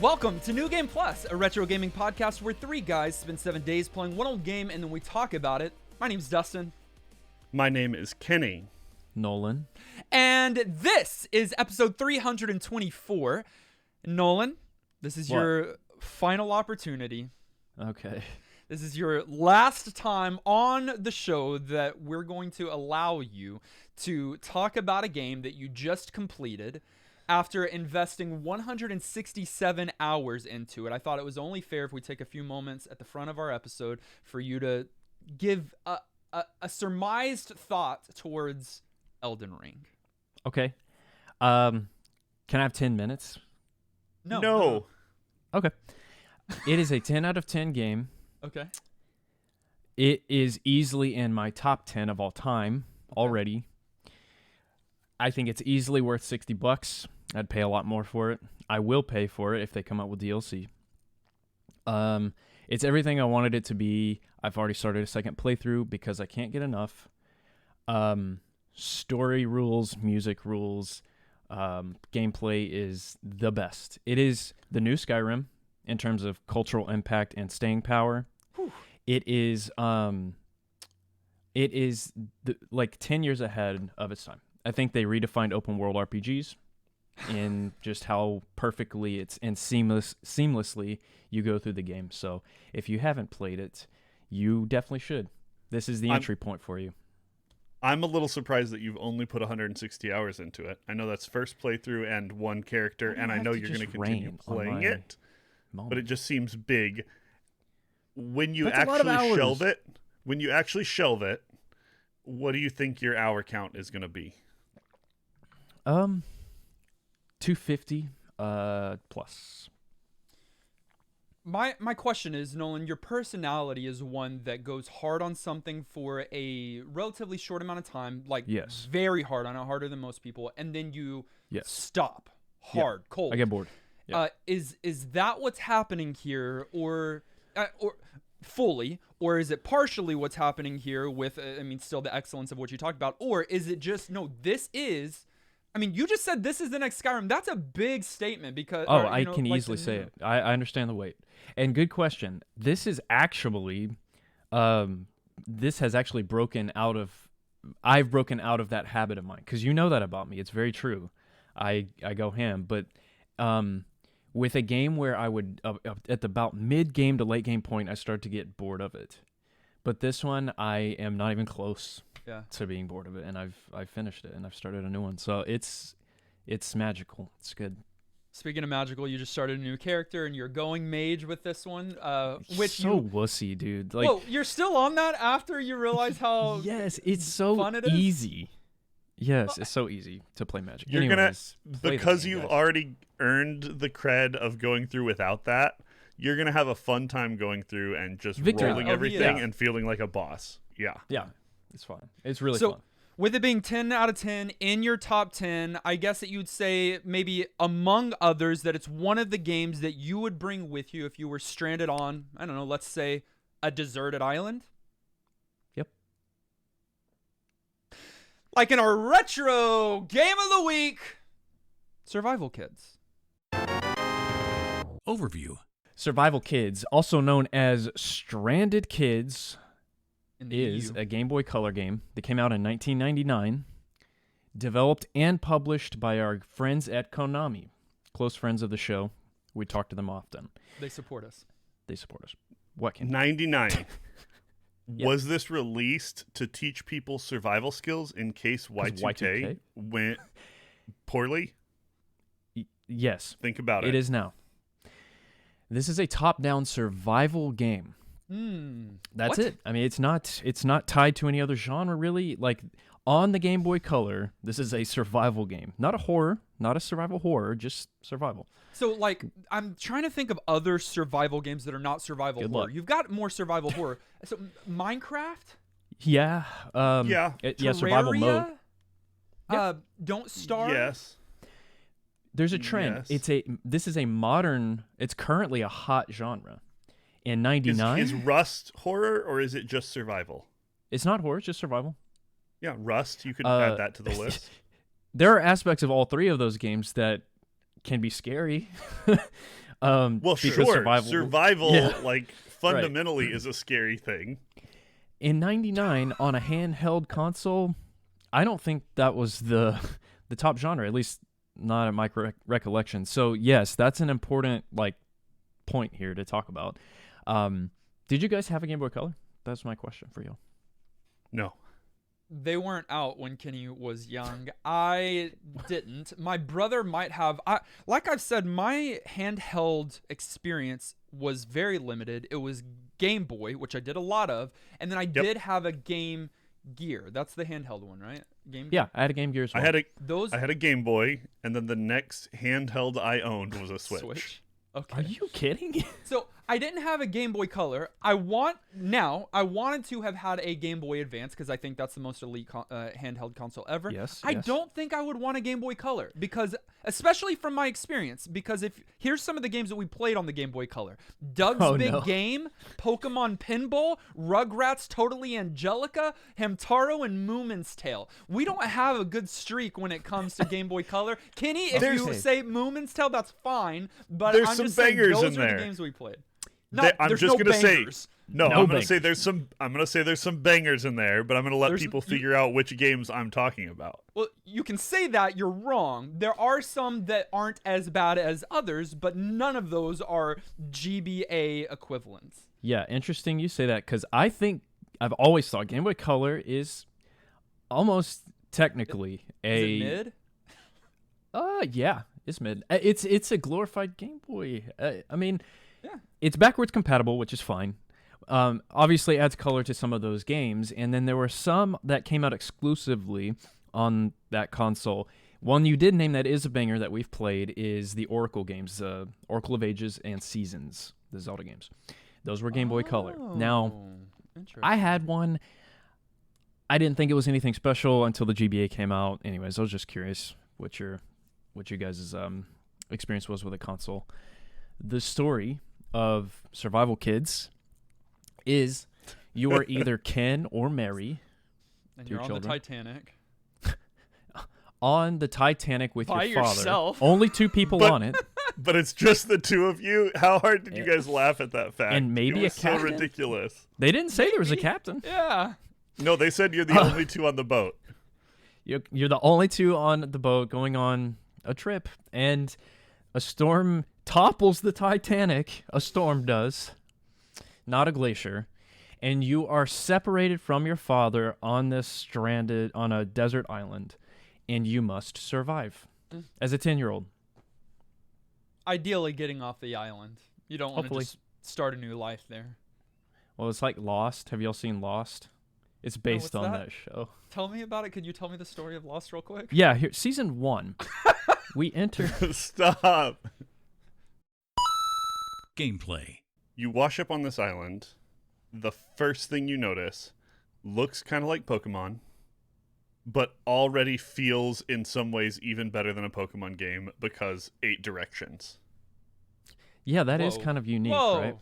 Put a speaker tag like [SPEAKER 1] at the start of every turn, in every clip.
[SPEAKER 1] Welcome to New Game Plus, a retro gaming podcast where three guys spend 7 days playing one old game and then we talk about it. My name's Dustin.
[SPEAKER 2] My name is Kenny.
[SPEAKER 3] Nolan.
[SPEAKER 1] And this is episode 324. Nolan, this is your final opportunity.
[SPEAKER 3] Okay.
[SPEAKER 1] This is your last time on the show that we're going to allow you to talk about a game that you just completed after investing 167 hours into it. I thought it was only fair if we take a few moments at the front of our episode for you to give a surmised thought towards Elden Ring.
[SPEAKER 3] Okay. Can I have 10 minutes?
[SPEAKER 2] No.
[SPEAKER 3] Okay. It is a 10 out of 10 game.
[SPEAKER 1] Okay.
[SPEAKER 3] It is easily in my top 10 of all time already. I think it's easily worth $60. I'd pay a lot more for it. I will pay for it if they come out with DLC. It's everything I wanted it to be. I've already started a second playthrough because I can't get enough. Story rules, music rules, gameplay is the best. It is the new Skyrim in terms of cultural impact and staying power.
[SPEAKER 1] Whew.
[SPEAKER 3] It is like 10 years ahead of its time. I think they redefined open world RPGs in just how perfectly it's and seamlessly you go through the game. So if you haven't played it, you definitely should. This is the entry point for you.
[SPEAKER 2] I'm a little surprised that you've only put 160 hours into it. I know that's first playthrough and one character, and I know you're going to continue playing it, but it just seems big. When you actually shelve it, what do you think your hour count is going to be?
[SPEAKER 3] 250 plus.
[SPEAKER 1] My question is, Nolan, your personality is one that goes hard on something for a relatively short amount of time, like very hard on it, harder than most people, and then you stop hard, cold.
[SPEAKER 3] I get bored.
[SPEAKER 1] Is that what's happening here, or fully, or is it partially what's happening here with, still the excellence of what you talked about, or is it just, no, this is... you just said this is the next Skyrim. That's a big statement because...
[SPEAKER 3] I can easily say it. I understand the weight. And good question. This is actually... this has actually broken out of... I've broken out of that habit of mine. Because you know that about me. It's very true. I go ham. But with a game where I would... at the about mid-game to late-game point, I start to get bored of it. But this one, I am not even close... to being bored of it, and I've finished it, and I've started a new one. So it's magical. It's good.
[SPEAKER 1] Speaking of magical, you just started a new character, and you're going mage with this one.
[SPEAKER 3] Wussy, dude. Like,
[SPEAKER 1] whoa, you're still on that after you realize how
[SPEAKER 3] it's so
[SPEAKER 1] fun it is?
[SPEAKER 3] Easy. Yes, it's so easy to play magic.
[SPEAKER 2] You're because you've already earned the cred of going through without that. You're gonna have a fun time going through and just rolling everything and feeling like a boss. Yeah.
[SPEAKER 3] It's fun. It's really fun.
[SPEAKER 1] With it being 10 out of 10 in your top 10, I guess that you'd say maybe among others that it's one of the games that you would bring with you if you were stranded on, I don't know, let's say a deserted island?
[SPEAKER 3] Yep.
[SPEAKER 1] Like in our retro game of the week, Survival Kids.
[SPEAKER 4] Overview.
[SPEAKER 3] Survival Kids, also known as Stranded Kids, is a Game Boy Color game that came out in 1999, developed and published by our friends at Konami, close friends of the show. We talk to them often.
[SPEAKER 1] They support us.
[SPEAKER 3] What can
[SPEAKER 2] 99? Was this released to teach people survival skills in case Y2K went poorly?
[SPEAKER 3] Yes.
[SPEAKER 2] Think about it.
[SPEAKER 3] It is now. This is a top-down survival game. That's it. It's not tied to any other genre, really. Like, on the Game Boy Color, this is a survival game. Not a horror, not a survival horror, just survival.
[SPEAKER 1] So, like, I'm trying to think of other survival games that are not survival horror. You've got more survival horror. So, Minecraft?
[SPEAKER 3] Yeah. Survival mode.
[SPEAKER 1] Don't Starve?
[SPEAKER 2] Yes.
[SPEAKER 3] There's a trend.
[SPEAKER 2] Yes.
[SPEAKER 3] This is a modern, it's currently a hot genre. In 99?
[SPEAKER 2] Is Rust horror, or is it just survival?
[SPEAKER 3] It's not horror, it's just survival.
[SPEAKER 2] Yeah, Rust, you could add that to the list.
[SPEAKER 3] There are aspects of all three of those games that can be scary.
[SPEAKER 2] Well,
[SPEAKER 3] because
[SPEAKER 2] sure. Survival,
[SPEAKER 3] Yeah.
[SPEAKER 2] like, fundamentally is a scary thing.
[SPEAKER 3] In 99, on a handheld console, I don't think that was the top genre, at least not at my recollection. So, yes, that's an important, like, point here to talk about. Did you guys have a Game Boy Color? That's my question for you.
[SPEAKER 2] No.
[SPEAKER 1] They weren't out when Kenny was young. I didn't. My brother might have. Like I've said, my handheld experience was very limited. It was Game Boy, which I did a lot of, and then I did have a Game Gear. That's the handheld one, right? Game Gear?
[SPEAKER 3] Yeah, I had a Game Gear as well.
[SPEAKER 2] I had a Game Boy, and then the next handheld I owned was a Switch.
[SPEAKER 1] Okay.
[SPEAKER 3] Are you kidding?
[SPEAKER 1] So I didn't have a Game Boy Color. I wanted to have had a Game Boy Advance because I think that's the most elite handheld console ever.
[SPEAKER 3] Yes.
[SPEAKER 1] I don't think I would want a Game Boy Color because, especially from my experience, because here's some of the games that we played on the Game Boy Color: Doug's Big Game, Pokemon Pinball, Rugrats Totally Angelica, Hamtaro, and Moomin's Tale. We don't have a good streak when it comes to Game Boy Color. Kenny, if you say Moomin's Tale, that's fine, but
[SPEAKER 2] there's
[SPEAKER 1] I'm
[SPEAKER 2] some
[SPEAKER 1] just saying
[SPEAKER 2] bangers
[SPEAKER 1] those
[SPEAKER 2] in
[SPEAKER 1] are
[SPEAKER 2] there.
[SPEAKER 1] the games we played.
[SPEAKER 2] I'm just
[SPEAKER 1] no
[SPEAKER 2] gonna
[SPEAKER 1] bangers.
[SPEAKER 2] say no.
[SPEAKER 3] No
[SPEAKER 2] I'm gonna
[SPEAKER 3] bangers.
[SPEAKER 2] say there's some. I'm gonna say there's some bangers in there, but I'm gonna let people figure out which games I'm talking about.
[SPEAKER 1] Well, you can say that. You're wrong. There are some that aren't as bad as others, but none of those are GBA equivalents.
[SPEAKER 3] Yeah, interesting you say that because I think I've always thought Game Boy Color is almost technically
[SPEAKER 1] Is it mid?
[SPEAKER 3] Yeah, it's mid. It's a glorified Game Boy. I mean,
[SPEAKER 1] Yeah.
[SPEAKER 3] it's backwards compatible, which is fine. Obviously adds color to some of those games, and then there were some that came out exclusively on that console. One you did name that is a banger that we've played is the Oracle games, Oracle of Ages and Seasons, the Zelda games. Those were Game Boy Color. Now, I had one. I didn't think it was anything special until the GBA came out. Anyways, I was just curious what you guys' experience was with a console. The story of Survival Kids is you are either Ken or Mary,
[SPEAKER 1] and
[SPEAKER 3] your
[SPEAKER 1] you're on
[SPEAKER 3] children,
[SPEAKER 1] the Titanic.
[SPEAKER 3] on the Titanic with
[SPEAKER 1] By
[SPEAKER 3] your father.
[SPEAKER 1] yourself.
[SPEAKER 3] Only two people on it.
[SPEAKER 2] But it's just the two of you. How hard did you guys laugh at that fact?
[SPEAKER 3] And maybe
[SPEAKER 2] it was
[SPEAKER 3] a captain?
[SPEAKER 2] so ridiculous.
[SPEAKER 3] They didn't say there was a captain.
[SPEAKER 1] Yeah.
[SPEAKER 2] No, they said you're the only two on the boat.
[SPEAKER 3] You're the only two on the boat going on a trip, and a storm topples the Titanic. A storm does, not a glacier, and you are separated from your father on a desert island, and you must survive as a 10-year-old.
[SPEAKER 1] Ideally, getting off the island. You don't want to
[SPEAKER 3] Hopefully.
[SPEAKER 1] just start a new life there.
[SPEAKER 3] Well, it's like Lost. Have y'all seen Lost? It's based
[SPEAKER 1] what's
[SPEAKER 3] on
[SPEAKER 1] that?
[SPEAKER 3] that show.
[SPEAKER 1] Tell me about it. Could you tell me the story of Lost real quick?
[SPEAKER 3] Yeah, here, season 1. We enter.
[SPEAKER 2] Stop.
[SPEAKER 4] Gameplay.
[SPEAKER 2] You wash up on this island. The first thing you notice looks kind of like Pokemon, but already feels in some ways even better than a Pokemon game because 8 directions.
[SPEAKER 3] Yeah, that is
[SPEAKER 1] Whoa.
[SPEAKER 3] kind of unique,
[SPEAKER 1] Whoa.
[SPEAKER 3] right?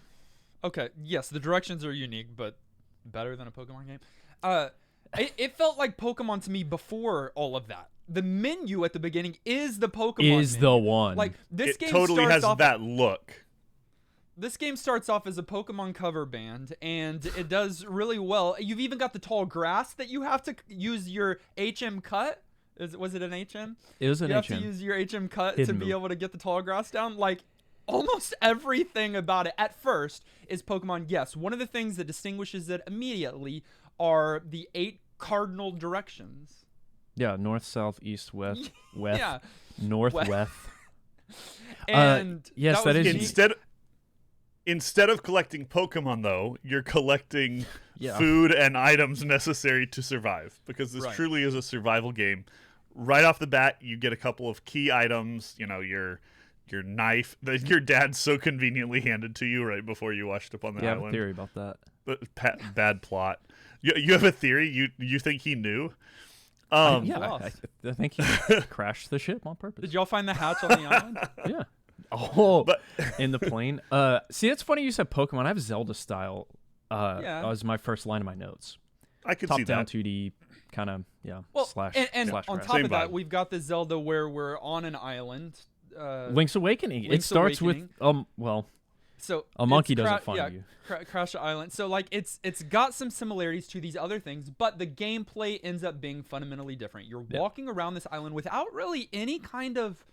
[SPEAKER 1] Okay. Yes, the directions are unique, but better than a Pokemon game. It felt like Pokemon to me before all of that. The menu at the beginning is the Pokemon
[SPEAKER 3] Is
[SPEAKER 1] menu.
[SPEAKER 3] the one.
[SPEAKER 1] Like this
[SPEAKER 2] It
[SPEAKER 1] game
[SPEAKER 2] totally
[SPEAKER 1] starts
[SPEAKER 2] has
[SPEAKER 1] off
[SPEAKER 2] that look.
[SPEAKER 1] This game starts off as a Pokemon cover band, and it does really well. You've even got the tall grass that you have to use your HM cut. Was it an HM?
[SPEAKER 3] It was an
[SPEAKER 1] You have
[SPEAKER 3] HM.
[SPEAKER 1] to use your HM cut
[SPEAKER 3] Hidden
[SPEAKER 1] to be
[SPEAKER 3] move.
[SPEAKER 1] able to get the tall grass down. Like, almost everything about it at first is Pokemon. Yes, one of the things that distinguishes it immediately are the 8 cardinal directions.
[SPEAKER 3] Yeah, north, south, east, west, west,
[SPEAKER 1] Yeah.
[SPEAKER 3] north,
[SPEAKER 1] West.
[SPEAKER 3] west.
[SPEAKER 1] And
[SPEAKER 3] yes, that
[SPEAKER 1] was
[SPEAKER 3] is
[SPEAKER 1] unique.
[SPEAKER 2] Instead of collecting Pokemon, though, you're collecting
[SPEAKER 3] Yeah.
[SPEAKER 2] food and items necessary to survive, because this
[SPEAKER 1] Right.
[SPEAKER 2] truly is a survival game. Right off the bat, you get a couple of key items, your knife that your dad so conveniently handed to you right before you washed up on the
[SPEAKER 3] Yeah, I have a
[SPEAKER 2] island.
[SPEAKER 3] theory about that.
[SPEAKER 2] But bad plot. You have a theory? You think he knew?
[SPEAKER 3] I think he crashed the ship on purpose.
[SPEAKER 1] Did y'all find the hatch on the island?
[SPEAKER 3] Yeah. Oh,
[SPEAKER 2] But
[SPEAKER 3] in the plane. See, it's funny you said Pokemon. I have Zelda style.
[SPEAKER 1] Yeah.
[SPEAKER 3] As my first line of my notes.
[SPEAKER 2] I could
[SPEAKER 3] Top
[SPEAKER 2] see
[SPEAKER 3] down
[SPEAKER 2] that.
[SPEAKER 3] 2D kind of
[SPEAKER 1] Well,
[SPEAKER 3] slash
[SPEAKER 1] and
[SPEAKER 3] slash
[SPEAKER 1] on
[SPEAKER 3] graph.
[SPEAKER 1] top
[SPEAKER 2] Same
[SPEAKER 1] of that,
[SPEAKER 2] vibe.
[SPEAKER 1] we've got the Zelda where we're on an island.
[SPEAKER 3] Link's Awakening. It starts with
[SPEAKER 1] so
[SPEAKER 3] a monkey doesn't find you.
[SPEAKER 1] Crash Island. So like it's got some similarities to these other things, but the gameplay ends up being fundamentally different. You're walking around this island without really any kind of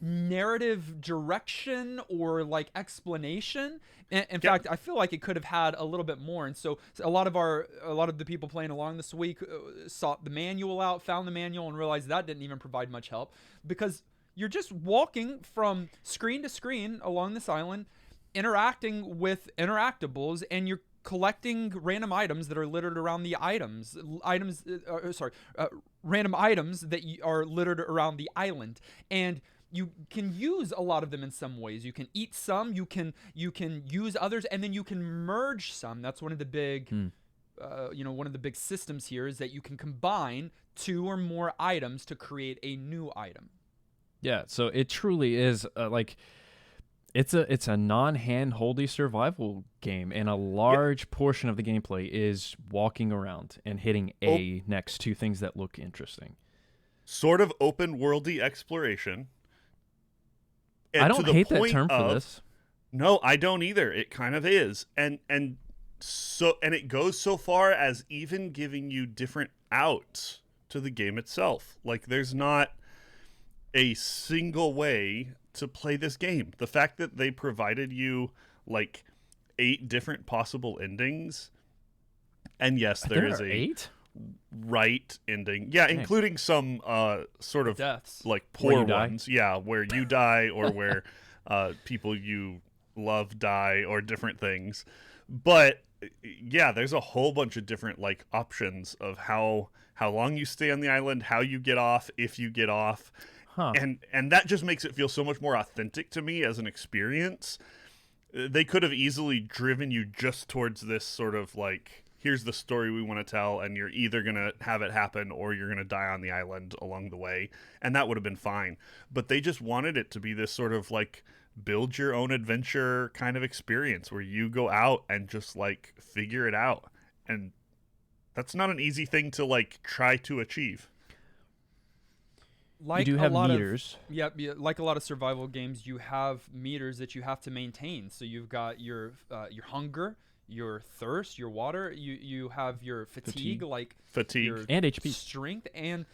[SPEAKER 1] narrative direction or like explanation. In fact, I feel like it could have had a little bit more. And so a lot of the people playing along this week sought the manual out, found the manual, and realized that didn't even provide much help, because you're just walking from screen to screen along this island, interacting with interactables, and you're collecting random items that are littered around the random items that are littered around the island. And you can use a lot of them in some ways. You can eat some, you can use others, and then you can merge some. That's one of the big one of the big systems here, is that you can combine 2 or more items to create a new item.
[SPEAKER 3] Yeah, so it truly is it's a non-hand-holdy survival game, and a large portion of the gameplay is walking around and hitting A next to things that look interesting.
[SPEAKER 2] Sort of open-worldy exploration. And
[SPEAKER 3] I don't hate that term for this.
[SPEAKER 2] No, I don't either. It kind of is, and it goes so far as even giving you different outs to the game itself. Like, there's not a single way to play this game. The fact that they provided you like 8 different possible endings, and yes, there is
[SPEAKER 3] 8
[SPEAKER 2] right ending. Yeah, dang. Including some sort of
[SPEAKER 1] deaths,
[SPEAKER 2] like poor ones. Yeah, where you die or where people you love die, or different things. But yeah, there's a whole bunch of different like options of how long you stay on the island, how you get off, if you get off. And that just makes it feel so much more authentic to me as an experience. They could have easily driven you just towards this sort of like, here's the story we want to tell, and you're either going to have it happen or you're going to die on the island along the way, and that would have been fine. But they just wanted it to be this sort of like build your own adventure kind of experience where you go out and just like figure it out. And that's not an easy thing to like try to achieve.
[SPEAKER 1] Like
[SPEAKER 3] you do have meters.
[SPEAKER 1] Like a lot of survival games, you have meters that you have to maintain. So you've got your hunger, your thirst, your water. You have your fatigue, your
[SPEAKER 3] and HP,
[SPEAKER 1] strength, and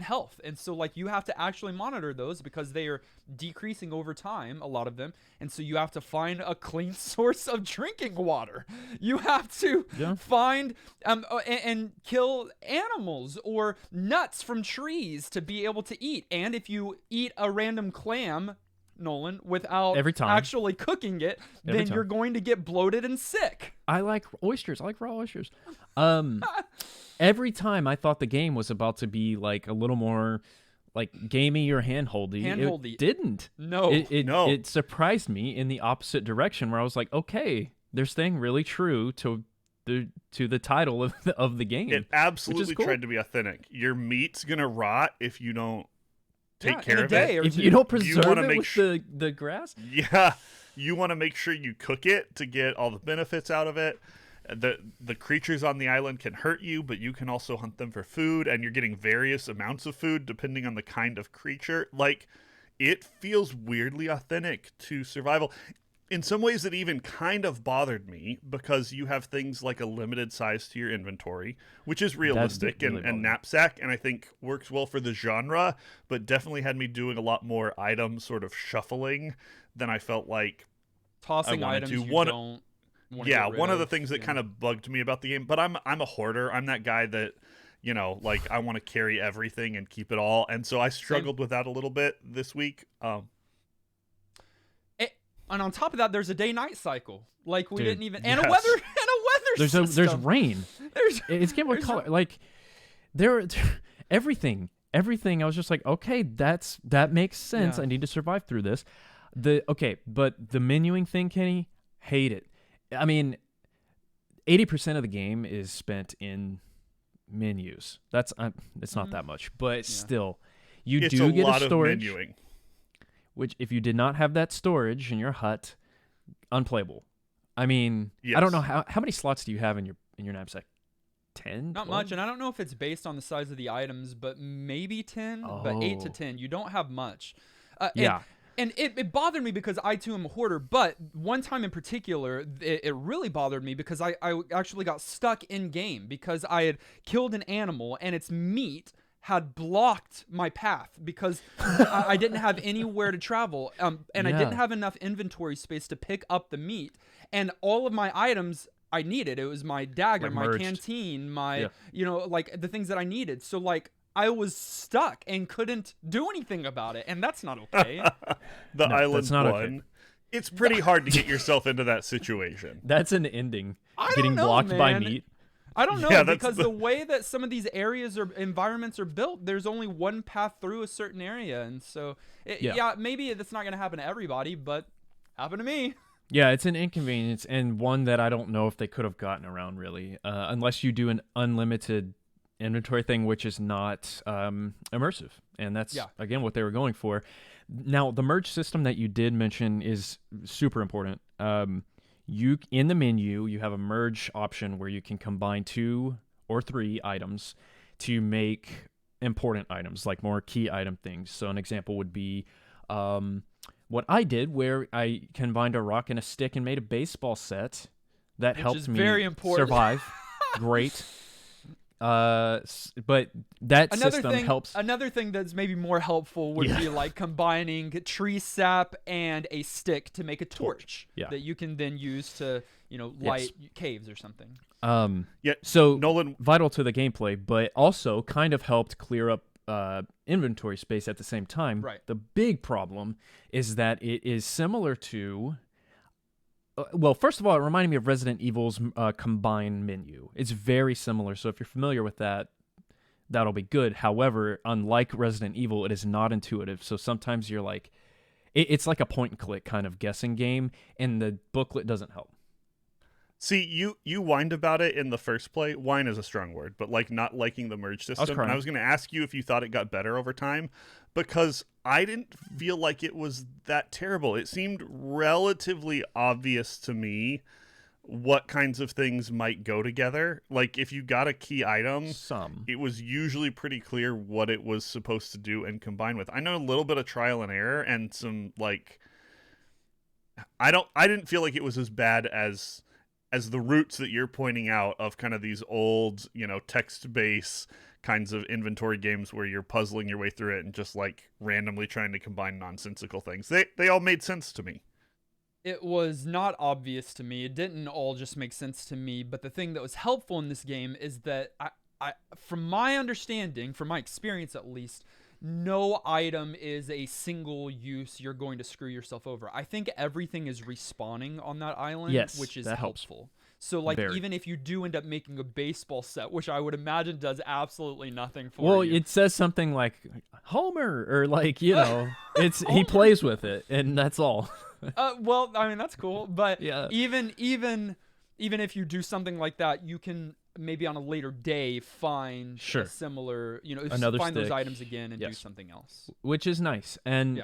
[SPEAKER 1] health. And so like you have to actually monitor those, because they are decreasing over time, a lot of them. And so you have to find a clean source of drinking water. You have to find and kill animals or nuts from trees to be able to eat. And if you eat a random clam, Nolan, without actually cooking it, then you're going to get bloated and sick.
[SPEAKER 3] I like oysters. I like raw oysters. Every time I thought the game was about to be like a little more like gamey or handholdy, it didn't.
[SPEAKER 1] No.
[SPEAKER 3] It surprised me in the opposite direction, where I was like, okay, they're staying really true to the title of the game.
[SPEAKER 2] It absolutely tried to be authentic. Your meat's gonna rot if you don't take care of it.
[SPEAKER 3] If you don't preserve it with the grass?
[SPEAKER 2] Yeah. You want to make sure you cook it to get all the benefits out of it. The creatures on the island can hurt you, but you can also hunt them for food, and you're getting various amounts of food depending on the kind of creature. Like, it feels weirdly authentic to survival. In some ways, it even kind of bothered me, because you have things like a limited size to your inventory, which is realistic and knapsack, and I think works well for the genre, but definitely had me doing a lot more item sort of shuffling than I felt like
[SPEAKER 1] tossing
[SPEAKER 2] I
[SPEAKER 1] items
[SPEAKER 2] to. One of the things that kind of bugged me about the game, but I'm a hoarder. I'm that guy that, like, I want to carry everything and keep it all, and so I struggled with that a little bit this week.
[SPEAKER 1] And on top of that, there's a day-night cycle. Like, we didn't even... And a weather system.
[SPEAKER 3] There's rain. It's Game Boy Color. Like, everything. I was just like, okay, that makes sense. Yeah. I need to survive through this. But the menuing thing, Kenny, hate it. I mean, 80% of the game is spent in menus. It's not that much, but still, you do get a storage. Of menuing. Which, if you did not have that storage in your hut, unplayable. I mean, I don't know how many slots do you have in your knapsack? 10?
[SPEAKER 1] Not
[SPEAKER 3] 12?
[SPEAKER 1] much, and I don't know if it's based on the size of the items, but maybe 10, but 8 to 10. You don't have much.
[SPEAKER 3] Yeah.
[SPEAKER 1] And it bothered me because I too am a hoarder, but one time in particular, it really bothered me because I actually got stuck in game because I had killed an animal and its meat had blocked my path because I didn't have anywhere to travel, and I didn't have enough inventory space to pick up the meat, and all of my items I needed. It was my dagger, my canteen, my like the things that I needed. So like I was stuck and couldn't do anything about it, and that's not okay.
[SPEAKER 2] The
[SPEAKER 3] No,
[SPEAKER 2] island
[SPEAKER 3] that's not
[SPEAKER 2] one.
[SPEAKER 3] okay.
[SPEAKER 2] It's pretty hard to get yourself into that situation.
[SPEAKER 3] That's an ending.
[SPEAKER 1] I don't
[SPEAKER 3] Getting
[SPEAKER 1] know,
[SPEAKER 3] blocked by
[SPEAKER 1] man.
[SPEAKER 3] meat.
[SPEAKER 1] I don't know
[SPEAKER 2] Yeah,
[SPEAKER 1] because the way that some of these areas or environments are built, there's only one path through a certain area, and so maybe that's not going to happen to everybody, but happened to me.
[SPEAKER 3] Yeah, it's an inconvenience and one that I don't know if they could have gotten around really, unless you do an unlimited inventory thing, which is not immersive, and that's again what they were going for. Now, the merge system that you did mention is super important. You in the menu, you have a merge option where you can combine 2 or 3 items to make important items, like more key item things. So an example would be what I did, where I combined a rock and a stick and made a baseball set that helped me
[SPEAKER 1] very important.
[SPEAKER 3] survive. Great. But that system helps.
[SPEAKER 1] Another thing that's maybe more helpful would be like combining tree sap and a stick to make a torch that you can then use to, light caves or something.
[SPEAKER 3] So
[SPEAKER 2] Nolan,
[SPEAKER 3] vital to the gameplay, but also kind of helped clear up inventory space at the same time.
[SPEAKER 1] Right.
[SPEAKER 3] The big problem is that it is similar to. Well, first of all, it reminded me of Resident Evil's combine menu. It's very similar, so if you're familiar with that, that'll be good. However, unlike Resident Evil, it is not intuitive, so sometimes you're like... It's like a point-and-click kind of guessing game, and the booklet doesn't help.
[SPEAKER 2] see, you whined about it in the first play. Whine is a strong word, but like not liking the merge system. And I was going to ask you if you thought it got better over time, because I didn't feel like it was that terrible. It seemed relatively obvious to me what kinds of things might go together. Like if you got a key item, it was usually pretty clear what it was supposed to do and combine with. I know a little bit of trial and error and some like I didn't feel like it was as bad as the routes that you're pointing out of kind of these old, text-based kinds of inventory games where you're puzzling your way through it and just like randomly trying to combine nonsensical things. They all made sense to me.
[SPEAKER 1] It was not obvious to me. It didn't all just make sense to me. But the thing that was helpful in this game is that I from my understanding, from my experience at least, no item is a single use you're going to screw yourself over. I think everything is respawning on that island, which is helpful. So, like, even if you do end up making a baseball set, which I would imagine does absolutely nothing for you.
[SPEAKER 3] Well, it says something like Homer, or like, it's he plays with it, and that's all.
[SPEAKER 1] Well, I mean, that's cool. But even if you do something like that, you can maybe on a later day find a similar,
[SPEAKER 3] another
[SPEAKER 1] find
[SPEAKER 3] stick.
[SPEAKER 1] Those items again and do something else.
[SPEAKER 3] Which is nice. And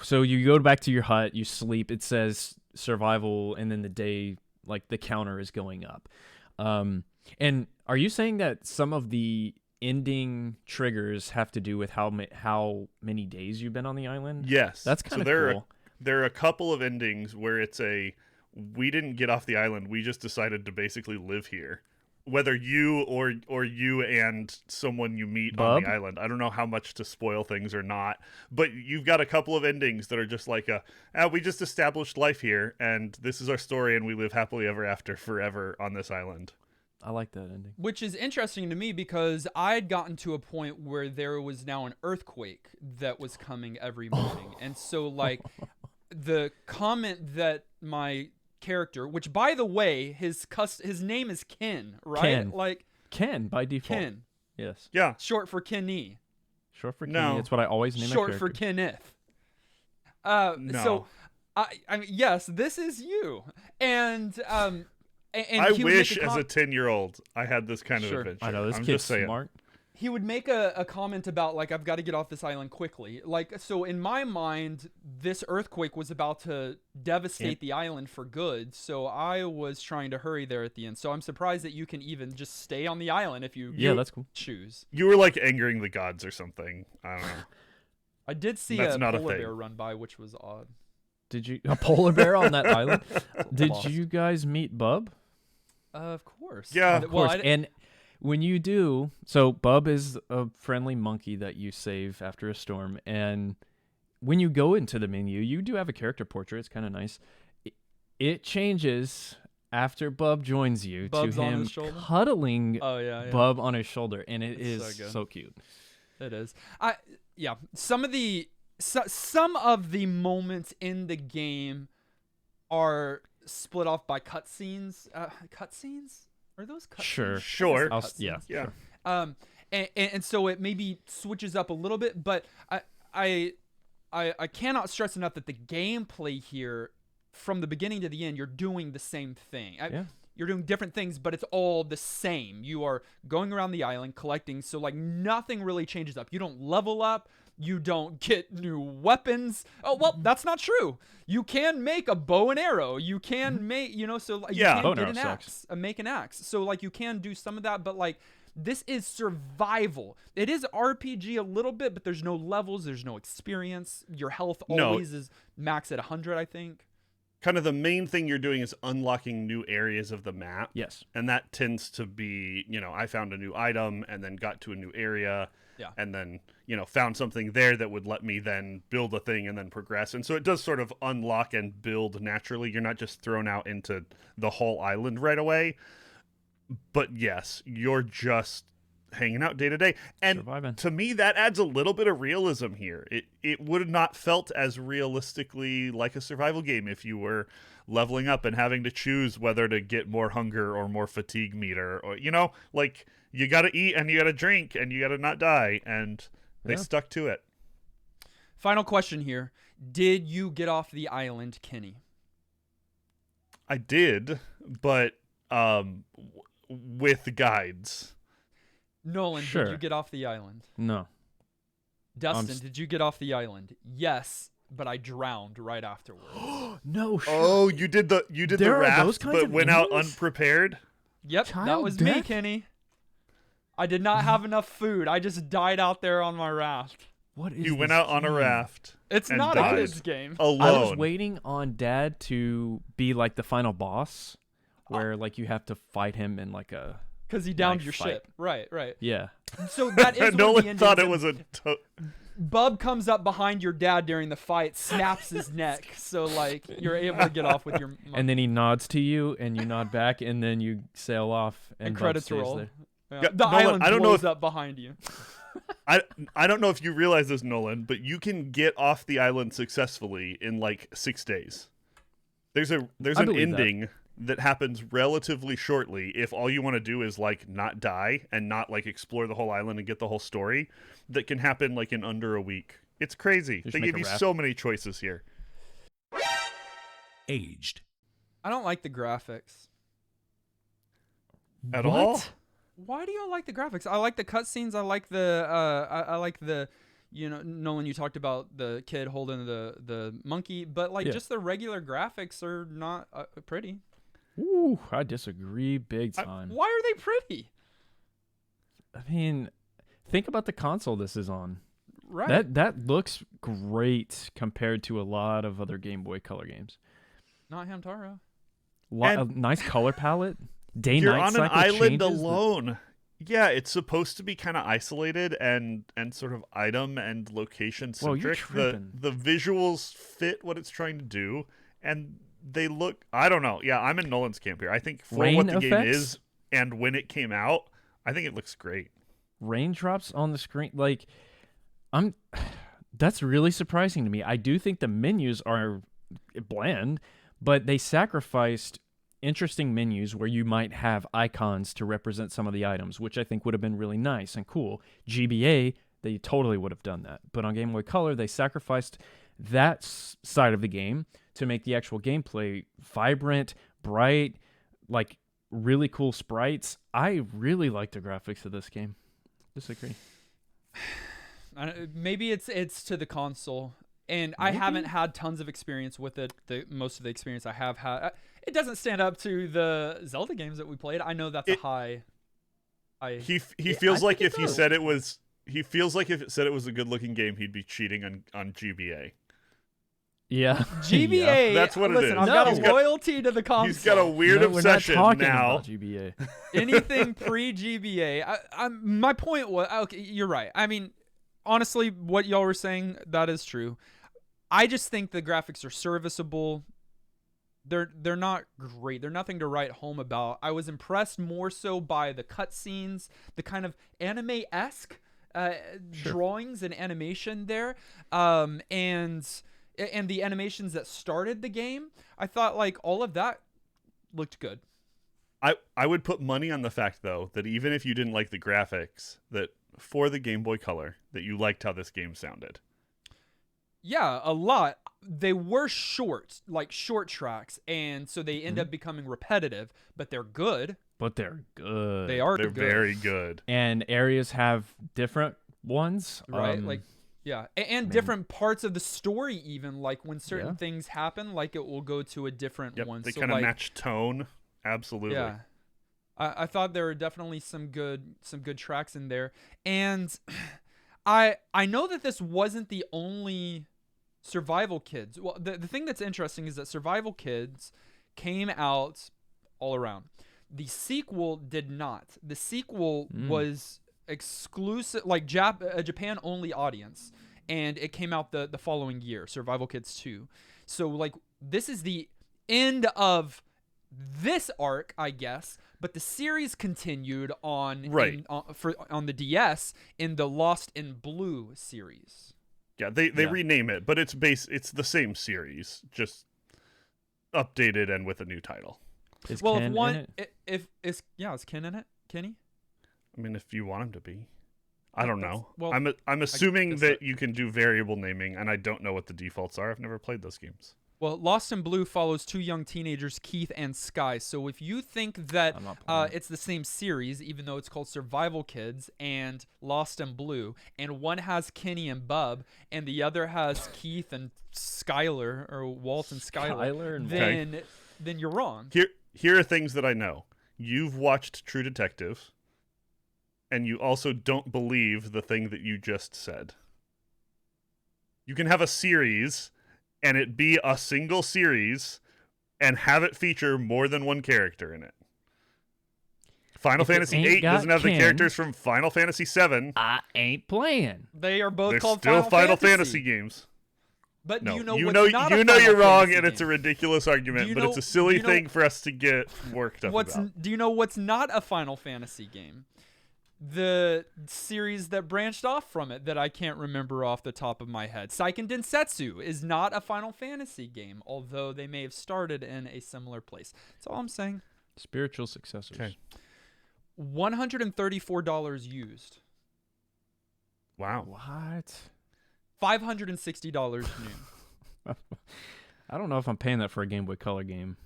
[SPEAKER 3] so you go back to your hut, you sleep, it says survival, and then the day, like the counter is going up. And are you saying that some of the ending triggers have to do with how many days you've been on the island?
[SPEAKER 2] Yes.
[SPEAKER 3] That's kind of cool.
[SPEAKER 2] There are a couple of endings where it's we didn't get off the island, we just decided to basically live here. Whether you or you and someone you meet on the island. I don't know how much to spoil things or not, but you've got a couple of endings that are just like we just established life here, and this is our story, and we live happily ever after forever on this island.
[SPEAKER 3] I like that ending.
[SPEAKER 1] Which is interesting to me because I had gotten to a point where there was now an earthquake that was coming every morning. And so, like, the comment that my character, which, by the way, his name is Ken, right?
[SPEAKER 3] Ken.
[SPEAKER 1] Like
[SPEAKER 3] Ken, by default.
[SPEAKER 1] Ken.
[SPEAKER 3] Yes.
[SPEAKER 1] Yeah. Short for Kenny.
[SPEAKER 3] Short for Kenny. No. That's what I always name my character.
[SPEAKER 1] Short for Kenneth.
[SPEAKER 2] No.
[SPEAKER 1] So, I mean, yes, this is you. And
[SPEAKER 2] I wish as a 10-year-old I had this kind of adventure.
[SPEAKER 3] I know, this
[SPEAKER 2] I'm
[SPEAKER 3] kid's
[SPEAKER 2] just saying.
[SPEAKER 3] smart.
[SPEAKER 1] he would make a comment about, like, I've got to get off this island quickly. Like, so in my mind, this earthquake was about to devastate the island for good. So I was trying to hurry there at the end. So I'm surprised that you can even just stay on the island if you
[SPEAKER 3] that's cool.
[SPEAKER 1] choose.
[SPEAKER 2] You were like angering the gods or something. I don't know.
[SPEAKER 1] I did see
[SPEAKER 2] That's
[SPEAKER 1] a
[SPEAKER 2] not a
[SPEAKER 1] polar
[SPEAKER 2] thing.
[SPEAKER 1] bear run by, which was odd.
[SPEAKER 3] Did you a polar bear on that island? Did you guys meet Bub?
[SPEAKER 1] Of course.
[SPEAKER 2] Yeah.
[SPEAKER 3] Of course. And when you do, so Bub is a friendly monkey that you save after a storm, and when you go into the menu, you do have a character portrait. It's kind of nice. It changes after Bub joins you
[SPEAKER 1] Bub's
[SPEAKER 3] to
[SPEAKER 1] on
[SPEAKER 3] him
[SPEAKER 1] his shoulder?
[SPEAKER 3] cuddling
[SPEAKER 1] Bub
[SPEAKER 3] Bub on his shoulder, and it
[SPEAKER 1] It's
[SPEAKER 3] is
[SPEAKER 1] so good.
[SPEAKER 3] so cute.
[SPEAKER 1] It is. Some of the moments in the game are split off by cutscenes. Cutscenes? Are those cutscenes?
[SPEAKER 2] Sure.
[SPEAKER 3] Yeah.
[SPEAKER 2] Yeah.
[SPEAKER 1] And so it maybe switches up a little bit, but I cannot stress enough that the gameplay here, from the beginning to the end, you're doing the same thing. You're doing different things, but it's all the same. You are going around the island collecting, so like nothing really changes up. You don't level up. You don't get new weapons. Oh, well, that's not true. You can make a bow and arrow. You can make, so like, you
[SPEAKER 2] Yeah.
[SPEAKER 1] can
[SPEAKER 3] Bow and
[SPEAKER 1] get
[SPEAKER 3] arrow
[SPEAKER 1] an
[SPEAKER 3] sucks.
[SPEAKER 1] axe, make an axe. So like you can do some of that, but like this is survival. It is RPG a little bit, but there's no levels. There's no experience. Your health always is max at 100, I think.
[SPEAKER 2] Kind of the main thing you're doing is unlocking new areas of the map.
[SPEAKER 3] Yes.
[SPEAKER 2] And that tends to be, I found a new item and then got to a new area.
[SPEAKER 1] Yeah.
[SPEAKER 2] And then, found something there that would let me then build a thing and then progress. And so it does sort of unlock and build naturally. You're not just thrown out into the whole island right away. But yes, you're just hanging out day to day. And
[SPEAKER 3] Surviving.
[SPEAKER 2] to me, that adds a little bit of realism here. It would have not felt as realistically like a survival game if you were leveling up and having to choose whether to get more hunger or more fatigue meter, or like you got to eat and you got to drink and you got to not die, and they stuck to it.
[SPEAKER 1] Final question here. Did you get off the island, Kenny?
[SPEAKER 2] I did, but with guides.
[SPEAKER 1] Nolan,
[SPEAKER 3] Sure.
[SPEAKER 1] did you get off the island?
[SPEAKER 3] No.
[SPEAKER 1] Dustin, did you get off the island? Yes, but I drowned right afterwards.
[SPEAKER 3] No.
[SPEAKER 2] Oh, you did the
[SPEAKER 3] There are
[SPEAKER 2] raft,
[SPEAKER 3] those kinds
[SPEAKER 2] but
[SPEAKER 3] of
[SPEAKER 2] went out
[SPEAKER 3] endings?
[SPEAKER 2] unprepared.
[SPEAKER 1] Yep, that
[SPEAKER 3] Child
[SPEAKER 1] was me,
[SPEAKER 3] death?
[SPEAKER 1] Kenny. I did not have enough food. I just died out there on my raft.
[SPEAKER 3] What is
[SPEAKER 2] You went
[SPEAKER 3] this
[SPEAKER 2] out on a
[SPEAKER 3] game?
[SPEAKER 2] raft.
[SPEAKER 1] It's
[SPEAKER 2] and
[SPEAKER 1] not
[SPEAKER 2] died
[SPEAKER 1] a kid's game.
[SPEAKER 2] alone.
[SPEAKER 3] I was waiting on Dad to be like the final boss, where like you have to fight him in like a
[SPEAKER 1] Because he downed
[SPEAKER 3] Like
[SPEAKER 1] your
[SPEAKER 3] fight.
[SPEAKER 1] ship. Right.
[SPEAKER 3] yeah.
[SPEAKER 1] So that is one of the
[SPEAKER 2] Nolan thought it
[SPEAKER 1] endings.
[SPEAKER 2] was a.
[SPEAKER 1] Bub comes up behind your dad during the fight, snaps his neck. So, like, you're able to get off with your
[SPEAKER 3] And then he nods to you, and you nod back, and then you sail off, and Bub
[SPEAKER 1] credits
[SPEAKER 3] stays
[SPEAKER 1] roll.
[SPEAKER 3] there.
[SPEAKER 1] Yeah.
[SPEAKER 2] Yeah,
[SPEAKER 1] The
[SPEAKER 2] Nolan,
[SPEAKER 1] island
[SPEAKER 2] I don't know
[SPEAKER 1] blows
[SPEAKER 2] if-
[SPEAKER 1] up behind you.
[SPEAKER 2] I don't know if you realize this, Nolan, but you can get off the island successfully in like 6 days. There's
[SPEAKER 3] I
[SPEAKER 2] an
[SPEAKER 3] believe that.
[SPEAKER 2] ending that happens relatively shortly if all you want to do is like not die and not like explore the whole island and get the whole story. That can happen like in under a week. It's crazy.
[SPEAKER 3] Just
[SPEAKER 2] They
[SPEAKER 3] make
[SPEAKER 2] give
[SPEAKER 3] a
[SPEAKER 2] you
[SPEAKER 3] raft.
[SPEAKER 2] so many choices here.
[SPEAKER 4] Aged.
[SPEAKER 1] I don't like the graphics.
[SPEAKER 2] At
[SPEAKER 3] What?
[SPEAKER 2] all?
[SPEAKER 1] Why do you like the graphics? I like the cutscenes. I like the I like the Nolan, you talked about the kid holding the monkey, but like
[SPEAKER 3] Yeah.
[SPEAKER 1] just the regular graphics are not pretty.
[SPEAKER 3] Ooh, I disagree big time.
[SPEAKER 1] Why are they pretty?
[SPEAKER 3] I mean, think about the console this is on.
[SPEAKER 1] Right.
[SPEAKER 3] That looks great compared to a lot of other Game Boy Color games.
[SPEAKER 1] Not Hamtaro.
[SPEAKER 3] A
[SPEAKER 2] And-
[SPEAKER 3] nice color palette. Day
[SPEAKER 2] You're
[SPEAKER 3] night
[SPEAKER 2] on an
[SPEAKER 3] cycle
[SPEAKER 2] island
[SPEAKER 3] changes.
[SPEAKER 2] alone. Yeah, it's supposed to be kind of isolated and sort of item and location
[SPEAKER 3] Whoa, you're
[SPEAKER 2] centric.
[SPEAKER 3] tripping.
[SPEAKER 2] The visuals fit what it's trying to do, and they look. I don't know. Yeah, I'm in Nolan's camp here. I think for
[SPEAKER 3] Rain
[SPEAKER 2] what the game
[SPEAKER 3] effects?
[SPEAKER 2] is and when it came out, I think it looks great.
[SPEAKER 3] Raindrops on the screen, like that's really surprising to me. I do think the menus are bland, but they sacrificed interesting menus where you might have icons to represent some of the items, which I think would have been really nice and cool. GBA, they totally would have done that. But on Game Boy Color, they sacrificed that side of the game to make the actual gameplay vibrant, bright, like really cool sprites. I really like the graphics of this game. disagree.
[SPEAKER 1] Maybe it's to the console, and maybe? I haven't had tons of experience with it. Most of the experience I have had, it doesn't stand up to the Zelda games that we played. I know that's a high.
[SPEAKER 2] He feels like if he said it was. He feels like if it said it was a good-looking game, he'd be cheating on GBA.
[SPEAKER 3] Yeah,
[SPEAKER 1] GBA.
[SPEAKER 2] Yeah. That's what it is.
[SPEAKER 1] I've got a loyalty to the console.
[SPEAKER 2] He's got a weird obsession
[SPEAKER 3] we're not talking
[SPEAKER 2] now.
[SPEAKER 3] About GBA.
[SPEAKER 1] Anything pre-GBA. My point was, okay, you're right. I mean, honestly, what y'all were saying, that is true. I just think the graphics are serviceable. They're not great. They're nothing to write home about. I was impressed more so by the cutscenes, the kind of anime-esque drawings and animation there, and the animations that started the game. I thought like all of that looked good.
[SPEAKER 2] I would put money on the fact though that even if you didn't like the graphics, that for the Game Boy Color, that you liked how this game sounded.
[SPEAKER 1] Yeah, a lot. They were short tracks, and so they end up becoming repetitive, but they're good.
[SPEAKER 3] But they're good.
[SPEAKER 1] They're
[SPEAKER 2] good. Very good.
[SPEAKER 3] And areas have different ones.
[SPEAKER 1] Right? And different parts of the story even. Like when certain things happen, like it will go to a different one.
[SPEAKER 2] They kind of match tone. Absolutely.
[SPEAKER 1] Yeah. I thought there were definitely some good tracks in there. And I know that this wasn't the only Survival Kids. Well, the thing that's interesting is that Survival Kids came out all around. The sequel did not. The sequel was exclusive, like a Japan only audience, and it came out the following year, Survival Kids 2. So like this is the end of this arc, I guess, but the series continued on on the DS in the Lost in Blue series.
[SPEAKER 2] Yeah, they rename it, but it's the same series, just updated and with a new title.
[SPEAKER 3] Is Ken in it?
[SPEAKER 1] Is Ken in it? Kenny?
[SPEAKER 2] I mean, if you want him to be. I don't know.
[SPEAKER 1] Well,
[SPEAKER 2] I'm assuming that you can do variable naming, and I don't know what the defaults are. I've never played those games.
[SPEAKER 1] Well, Lost in Blue follows two young teenagers, Keith and Sky. So if you think that it's the same series, even though it's called Survival Kids and Lost in Blue, and one has Kenny and Bub, and the other has Keith and Skylar, or Walt and Skylar, then you're wrong.
[SPEAKER 2] Here are things that I know. You've watched True Detective, and you also don't believe the thing that you just said. You can have a series and it be a single series and have it feature more than one character in it. Final Fantasy VIII doesn't have the characters from Final Fantasy VII.
[SPEAKER 3] I ain't playing.
[SPEAKER 1] They are both
[SPEAKER 2] They're
[SPEAKER 1] called
[SPEAKER 2] still
[SPEAKER 1] Final
[SPEAKER 2] Fantasy games.
[SPEAKER 1] But
[SPEAKER 2] no,
[SPEAKER 1] you know
[SPEAKER 2] you're wrong, and
[SPEAKER 1] game?
[SPEAKER 2] it's a ridiculous argument, but it's a silly thing for us to get worked up about.
[SPEAKER 1] Do you know what's not a Final Fantasy game? The series that branched off from it that I can't remember off the top of my head. Seiken Densetsu is not a Final Fantasy game, although they may have started in a similar place. That's all I'm saying.
[SPEAKER 3] Spiritual successors. Okay.
[SPEAKER 1] $134 used.
[SPEAKER 2] Wow.
[SPEAKER 3] What?
[SPEAKER 1] $560 new.
[SPEAKER 3] I don't know if I'm paying that for a Game Boy Color game.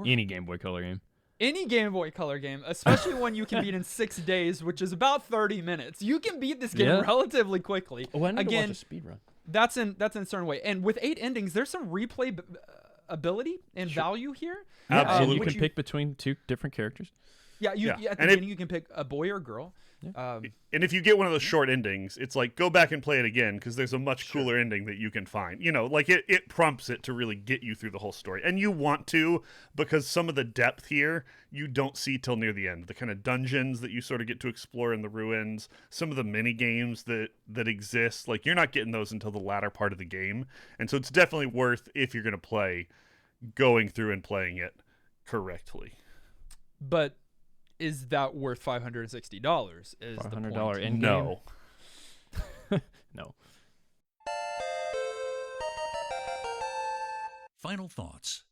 [SPEAKER 3] Any Game Boy Color game.
[SPEAKER 1] Any Game Boy Color game, especially one you can beat in 6 days, which is about 30 minutes. You can beat this game relatively quickly.
[SPEAKER 3] Oh, I need to watch a speedrun.
[SPEAKER 1] That's in a certain way. And with 8 endings, there's some replay ability and value here.
[SPEAKER 2] Absolutely.
[SPEAKER 3] And you can pick between two different characters.
[SPEAKER 1] Yeah, at the beginning you can pick a boy or a girl.
[SPEAKER 2] Yeah. And if you get one of those short endings, it's like go back and play it again because there's a much cooler ending that you can find. You know, like it prompts it to really get you through the whole story. And you want to, because some of the depth here you don't see till near the end. The kind of dungeons that you sort of get to explore in the ruins, some of the mini games that exist, like you're not getting those until the latter part of the game. And so it's definitely worth, if you're going to play, going through and playing it correctly.
[SPEAKER 1] But is that worth $560? Is
[SPEAKER 3] $500 in game?
[SPEAKER 2] No.
[SPEAKER 3] No.
[SPEAKER 4] Final thoughts.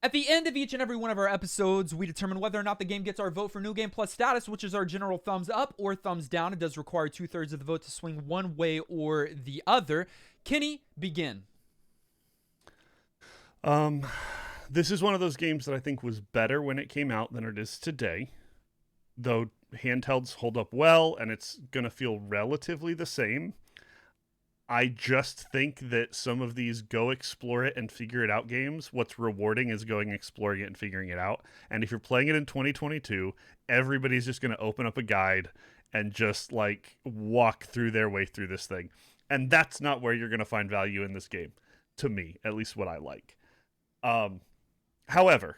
[SPEAKER 1] At the end of each and every one of our episodes, we determine whether or not the game gets our vote for New Game Plus status, which is our general thumbs up or thumbs down. It does require 2/3 of the vote to swing one way or the other. Kenny, begin.
[SPEAKER 2] This is one of those games that I think was better when it came out than it is today. though handhelds hold up well and it's going to feel relatively the same. I just think that some of these go explore it and figure it out games, what's rewarding is going exploring it and figuring it out. And if you're playing it in 2022, everybody's just going to open up a guide and just like walk through their way through this thing. And that's not where you're going to find value in this game, to me, at least what I like. However,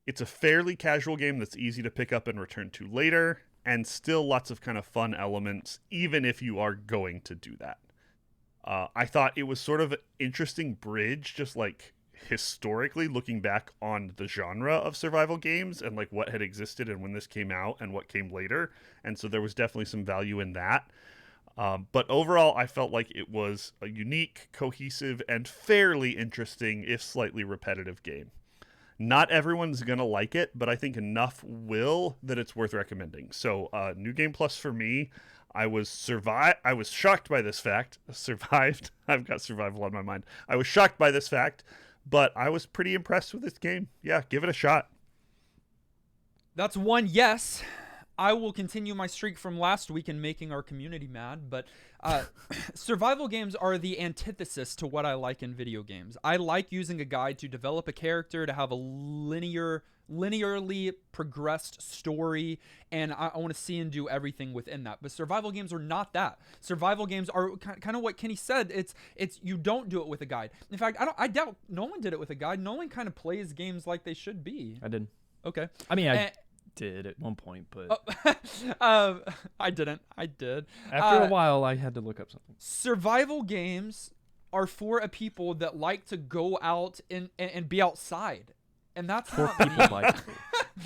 [SPEAKER 2] it's a fairly casual game that's easy to pick up and return to later, and still lots of kind of fun elements, even if you are going to do that. I thought it was sort of an interesting bridge, just like historically looking back on the genre of survival games and like what had existed and when this came out and what came later. And so there was definitely some value in that. But overall, I felt like it was a unique, cohesive, and fairly interesting, if slightly repetitive game. Not everyone's going to like it, but I think enough will that it's worth recommending. So, New Game Plus for me, I was shocked by this fact. Survived. I've got survival on my mind. I was shocked by this fact, but I was pretty impressed with this game. Yeah, give it a shot.
[SPEAKER 1] That's one yes. I will continue my streak from last week in making our community mad, but survival games are the antithesis to what I like in video games. I like using a guide to develop a character, to have a linearly progressed story, and I want to see and do everything within that. But survival games are not that. Survival games are kind of what Kenny said. It's you don't do it with a guide. In fact, I doubt Nolan did it with a guide. Nolan kind of plays games like they should be.
[SPEAKER 3] I did.
[SPEAKER 1] Okay.
[SPEAKER 3] I mean, I did at one point, but
[SPEAKER 1] I didn't. I did.
[SPEAKER 3] After a while, I had to look up something.
[SPEAKER 1] Survival games are for a people that like to go out and be outside, and that's
[SPEAKER 3] for
[SPEAKER 1] not
[SPEAKER 3] people
[SPEAKER 1] me.
[SPEAKER 3] like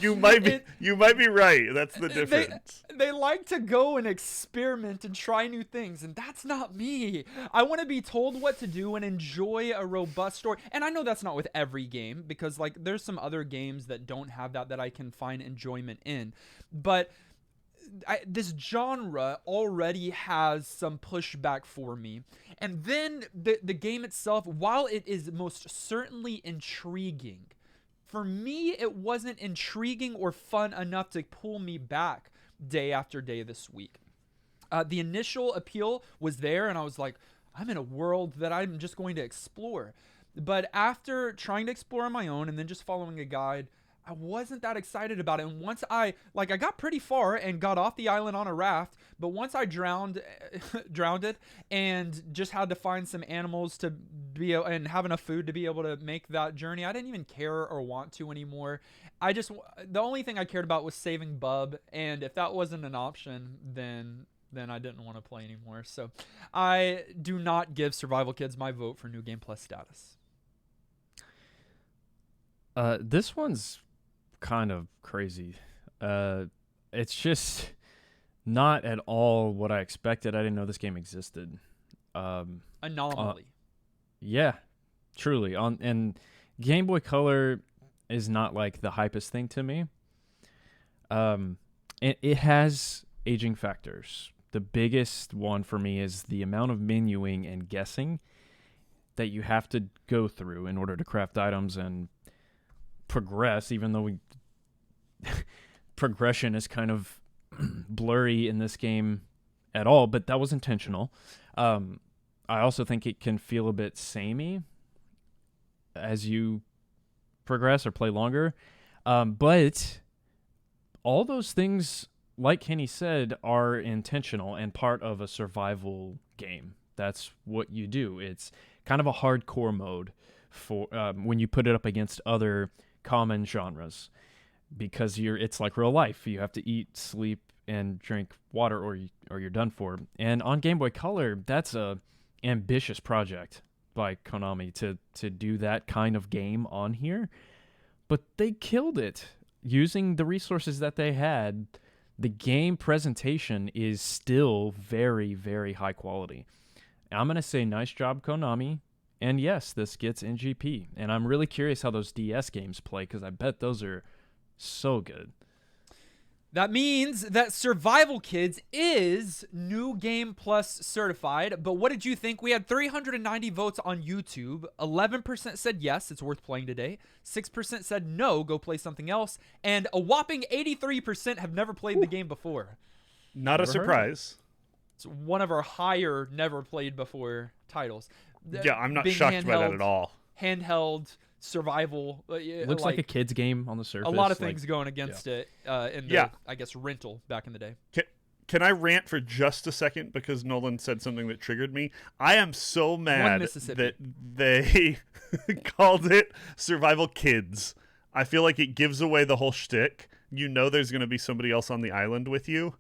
[SPEAKER 2] You might be right. That's the difference.
[SPEAKER 1] They like to go and experiment and try new things, and that's not me. I want to be told what to do and enjoy a robust story. And I know that's not with every game, because like there's some other games that don't have that I can find enjoyment in. But this genre already has some pushback for me. And then the game itself, while it is most certainly intriguing, for me, it wasn't intriguing or fun enough to pull me back day after day this week. The initial appeal was there, and I was like, I'm in a world that I'm just going to explore. But after trying to explore on my own and then just following a guide, I wasn't that excited about it. And once I got pretty far and got off the island on a raft, but once I drowned it and just had to find some animals to be and have enough food to be able to make that journey, I didn't even care or want to anymore. The only thing I cared about was saving Bub, and if that wasn't an option, then I didn't want to play anymore. So I do not give Survival Kids my vote for New Game Plus status.
[SPEAKER 3] This one's kind of crazy. It's just not at all what I expected. I didn't know this game existed.
[SPEAKER 1] Anomaly.
[SPEAKER 3] Yeah, truly. And Game Boy Color is not like the hypest thing to me. It has aging factors. The biggest one for me is the amount of menuing and guessing that you have to go through in order to craft items and progress, even though progression is kind of blurry in this game at all, but that was intentional. I also think it can feel a bit samey as you progress or play longer. But all those things, like Kenny said, are intentional and part of a survival game. That's what you do. It's kind of a hardcore mode for when you put it up against other common genres, because it's like real life. You have to eat, sleep, and drink water, or you're done for. And on Game Boy Color, that's a ambitious project by Konami to do that kind of game on here, but they killed it using the resources that they had. The game presentation is still very, very high quality. I'm going to say nice job, Konami. And yes, this gets NGP. And I'm really curious how those DS games play, because I bet those are so good.
[SPEAKER 1] That means that Survival Kids is New Game Plus certified. But what did you think? We had 390 votes on YouTube. 11% said yes, it's worth playing today. 6% said no, go play something else. And a whopping 83% have never played the game before.
[SPEAKER 2] Not a surprise.
[SPEAKER 1] It's one of our higher never played before titles.
[SPEAKER 2] Yeah, I'm not shocked by that at all.
[SPEAKER 1] Handheld, survival.
[SPEAKER 3] Looks like a kid's game on the surface.
[SPEAKER 1] A lot of things going against it in the, I guess, rental back in the day.
[SPEAKER 2] Can I rant for just a second because Nolan said something that triggered me? I am so mad that they called it Survival Kids. I feel like it gives away the whole shtick. You know there's going to be somebody else on the island with you.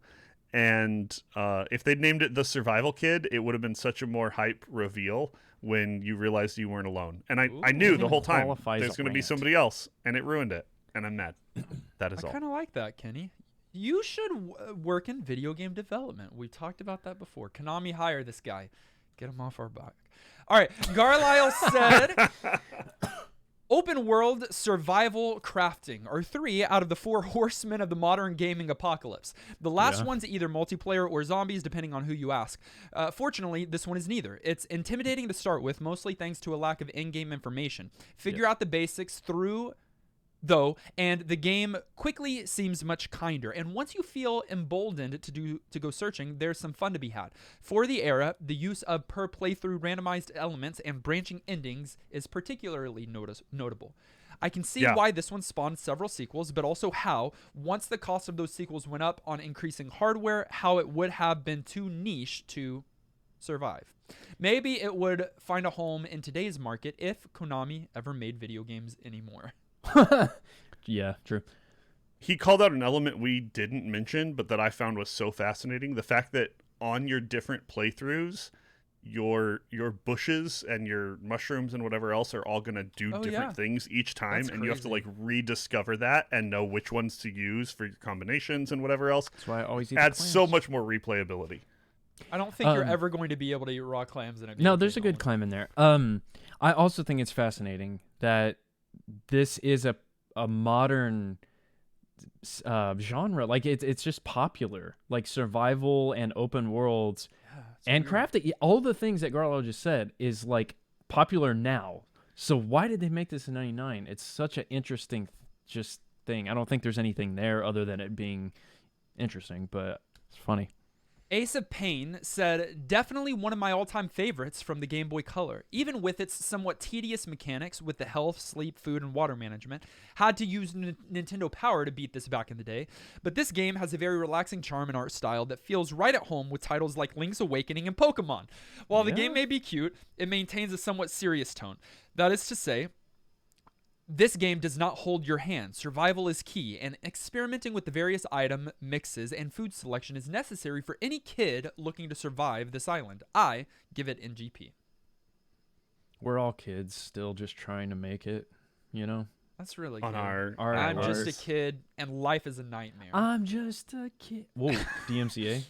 [SPEAKER 2] And if they'd named it The Survival Kid, it would have been such a more hype reveal when you realized you weren't alone. And I knew the whole time there's going to be somebody else, and it ruined it. And I'm mad. That is all. I
[SPEAKER 1] kind of like that, Kenny. You should work in video game development. We talked about that before. Konami, hire this guy. Get him off our back. All right. Garlisle said... Open world survival crafting are 3 out of the 4 horsemen of the modern gaming apocalypse. The last one's either multiplayer or zombies, depending on who you ask. Fortunately, this one is neither. It's intimidating to start with, mostly thanks to a lack of in-game information. Figure out the basics though, and the game quickly seems much kinder. And once you feel emboldened to go searching, there's some fun to be had. For the era, the use of per playthrough randomized elements and branching endings is particularly notable. I can see why this one spawned several sequels, but also how, once the cost of those sequels went up on increasing hardware, how it would have been too niche to survive. Maybe it would find a home in today's market if Konami ever made video games anymore.
[SPEAKER 3] Yeah, true.
[SPEAKER 2] He called out an element we didn't mention, but that I found was so fascinating. The fact that on your different playthroughs, your bushes and your mushrooms and whatever else are all going to do different things each time. And you have to like rediscover that and know which ones to use for your combinations and whatever else.
[SPEAKER 3] That's why I always eat
[SPEAKER 2] adds so much more replayability.
[SPEAKER 1] I don't think you're ever going to be able to eat raw clams in a game.
[SPEAKER 3] No, there's a good clam in there. I also think it's fascinating that this is a modern genre. Like it's just popular, like survival and open worlds and crafting. All the things that Garlo just said is like popular now. So why did they make this in 99? It's such an interesting just thing. I don't think there's anything there other than it being interesting, but it's funny.
[SPEAKER 1] Ace of Pain said, definitely one of my all-time favorites from the Game Boy Color. Even with its somewhat tedious mechanics with the health, sleep, food, and water management. Had to use Nintendo Power to beat this back in the day. But this game has a very relaxing charm and art style that feels right at home with titles like Link's Awakening and Pokemon. While the game may be cute, it maintains a somewhat serious tone. That is to say, this game does not hold your hand. Survival is key, and experimenting with the various item mixes and food selection is necessary for any kid looking to survive this island. I give it NGP.
[SPEAKER 3] We're all kids still just trying to make it, you know?
[SPEAKER 1] That's really
[SPEAKER 2] on
[SPEAKER 1] good.
[SPEAKER 2] I'm
[SPEAKER 1] just a kid, and life is a nightmare.
[SPEAKER 3] I'm just a kid. Whoa, DMCA?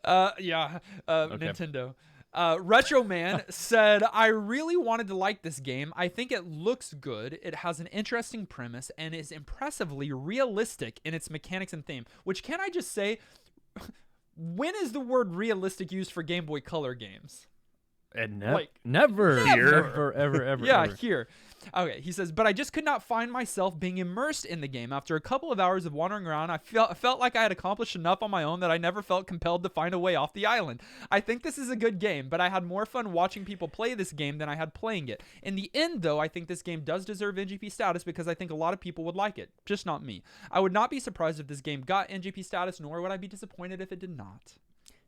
[SPEAKER 1] Nintendo. Retro Man said, I really wanted to like this game. I think it looks good. It has an interesting premise and is impressively realistic in its mechanics and theme. Which, can I just say, when is the word realistic used for Game Boy Color games?
[SPEAKER 3] And
[SPEAKER 1] never.
[SPEAKER 3] Ever.
[SPEAKER 1] Yeah, here. Okay, he says, but I just could not find myself being immersed in the game. After a couple of hours of wandering around, I felt like I had accomplished enough on my own that I never felt compelled to find a way off the island. I think this is a good game, but I had more fun watching people play this game than I had playing it. In the end, though, I think this game does deserve NGP status because I think a lot of people would like it, just not me. I would not be surprised if this game got NGP status, nor would I be disappointed if it did not.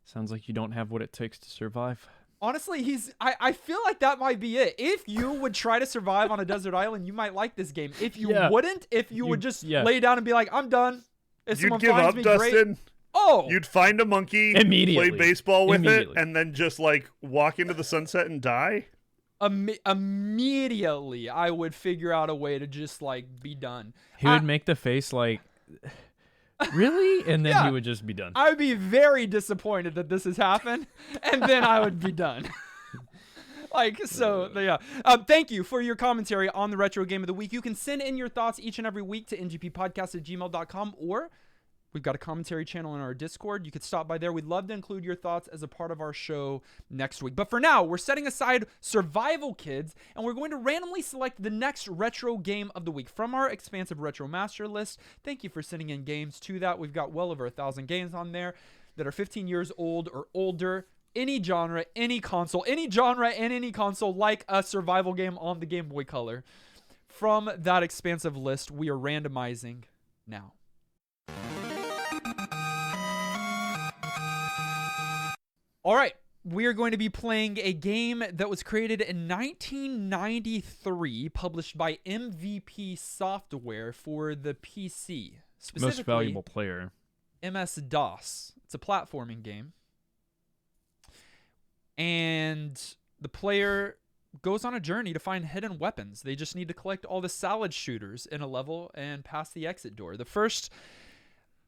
[SPEAKER 3] Sounds like you don't have what it takes to survive.
[SPEAKER 1] Honestly, I feel like that might be it. If you would try to survive on a desert island, you might like this game. If you wouldn't, if you would just lay down and be like, I'm done. If
[SPEAKER 2] You'd give up, Dustin.
[SPEAKER 1] Oh.
[SPEAKER 2] You'd find a monkey,
[SPEAKER 3] immediately
[SPEAKER 2] play baseball with it, and then just like walk into the sunset and die?
[SPEAKER 1] Immediately, I would figure out a way to just like be done.
[SPEAKER 3] He would make the face like... Really? And then he would just be done.
[SPEAKER 1] I would be very disappointed that this has happened, and then I would be done. Thank you for your commentary on the Retro Game of the Week. You can send in your thoughts each and every week to ngppodcast@gmail.com or We've got a commentary channel in our Discord. You could stop by there. We'd love to include your thoughts as a part of our show next week. But for now, we're setting aside Survival Kids, and we're going to randomly select the next retro game of the week from our expansive Retro Master list. Thank you for sending in games to that. We've got well over 1,000 games on there that are 15 years old or older. Any genre, any console, any genre and any console, like a survival game on the Game Boy Color. From that expansive list, we are randomizing now. All right, we are going to be playing a game that was created in 1993, published by MVP Software for the PC. Specifically,
[SPEAKER 3] Most Valuable Player.
[SPEAKER 1] MS-DOS. It's a platforming game. And the player goes on a journey to find hidden weapons. They just need to collect all the salad shooters in a level and pass the exit door. There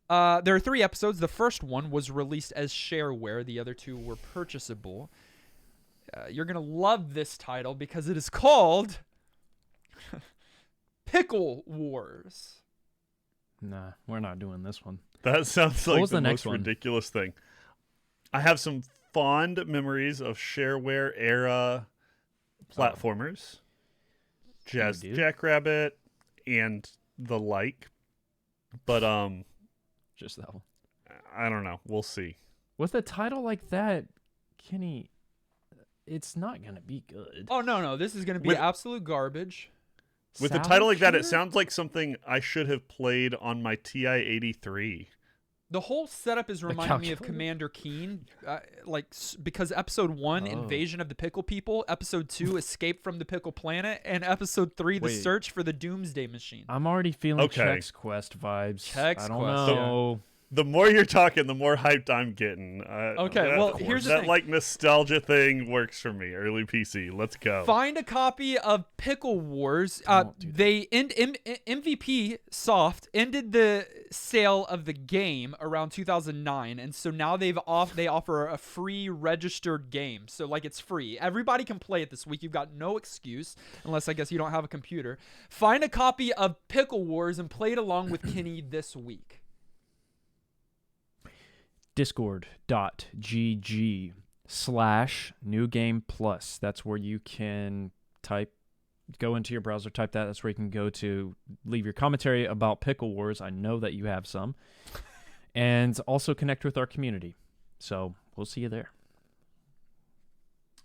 [SPEAKER 1] are 3 episodes. The first one was released as shareware. The other 2 were purchasable. You're going to love this title because it is called Pickle Wars.
[SPEAKER 3] Nah, we're not doing this one.
[SPEAKER 2] That sounds like the
[SPEAKER 3] next
[SPEAKER 2] most
[SPEAKER 3] one?
[SPEAKER 2] ridiculous thing. I have some fond memories of shareware era platformers. Jackrabbit and the like. But
[SPEAKER 3] Just that one.
[SPEAKER 2] I don't know. We'll see.
[SPEAKER 3] With a title like that, Kenny, it's not going to be good.
[SPEAKER 1] Oh, no. This is going to be absolute garbage.
[SPEAKER 2] With a title like that, it sounds like something I should have played on my TI-83.
[SPEAKER 1] The whole setup is reminding me of Commander Keen, because episode 1, Invasion of the Pickle People, episode 2, Escape from the Pickle Planet, and episode 3, The Search for the Doomsday Machine.
[SPEAKER 3] I'm already feeling Chex Quest vibes. I don't know.
[SPEAKER 2] The more you're talking, the more hyped I'm getting.
[SPEAKER 1] Here's the thing.
[SPEAKER 2] Like nostalgia thing works for me. Early PC. Let's go.
[SPEAKER 1] Find a copy of Pickle Wars. MVP Soft ended the sale of the game around 2009, and so now they offer a free registered game. So it's free. Everybody can play it this week. You've got no excuse, unless I guess you don't have a computer. Find a copy of Pickle Wars and play it along with Kenny this week.
[SPEAKER 3] Discord.gg/newgameplus. That's where you can go into your browser, type that. That's where you can go to leave your commentary about Pickle Wars. I know that you have some. And also connect with our community. So we'll see you there.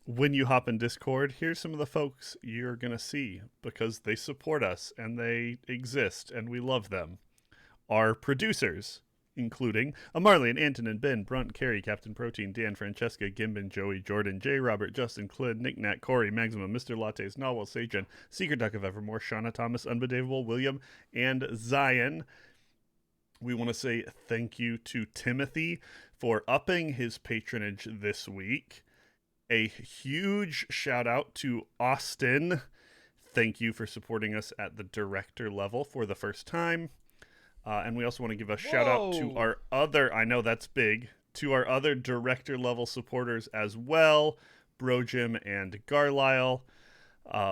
[SPEAKER 2] When you hop in Discord, here's some of the folks you're going to see because they support us and they exist and we love them. Our producers, including Amarlian, Antonin, Ben, Brunt, Carrie, Captain Protein, Dan, Francesca, Gimbin, Joey, Jordan, J. Robert, Justin, Clid, Nick Nat, Corey, Maximum, Mr. Lattes, Nawal, Sajan, Secret Duck of Evermore, Shauna Thomas, Unbelievable, William, and Zion. We want to say thank you to Timothy for upping his patronage this week. A huge shout out to Austin. Thank you for supporting us at the director level for the first time. And we also want to give a shout out to our other, I know that's big, to our other director level supporters as well, Brojim and Garlisle.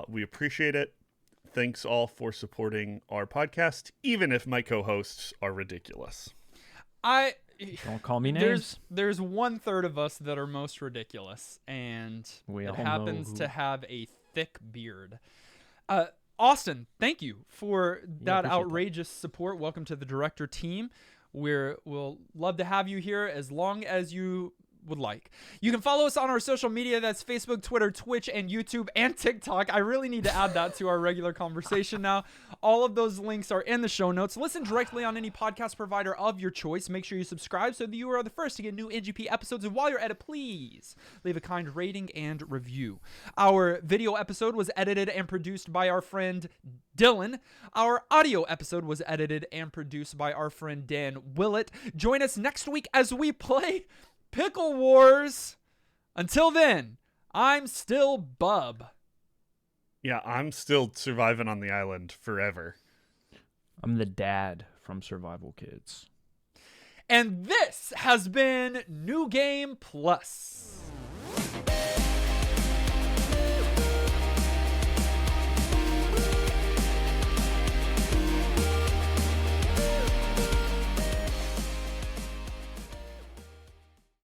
[SPEAKER 2] We appreciate it. Thanks all for supporting our podcast, even if my co-hosts are ridiculous.
[SPEAKER 3] Don't call me names.
[SPEAKER 1] There's 1/3 of us that are most ridiculous, and it happens to have a thick beard. Austin, thank you for that outrageous support. Welcome to the director team. We'll love to have you here as long as you would like. You can follow us on our social media. That's Facebook, Twitter, Twitch, and YouTube, and TikTok. I really need to add that to our regular conversation now. All of those links are in the show notes. Listen directly on any podcast provider of your choice. Make sure you subscribe so that you are the first to get new NGP episodes. And while you're at it, please leave a kind rating and review. Our video episode was edited and produced by our friend Dylan. Our audio episode was edited and produced by our friend Dan Willett. Join us next week as we play Pickle Wars. Until then, I'm still Bub.
[SPEAKER 2] Yeah, I'm still surviving on the island forever.
[SPEAKER 3] I'm the dad from Survival Kids.
[SPEAKER 1] And this has been New Game Plus.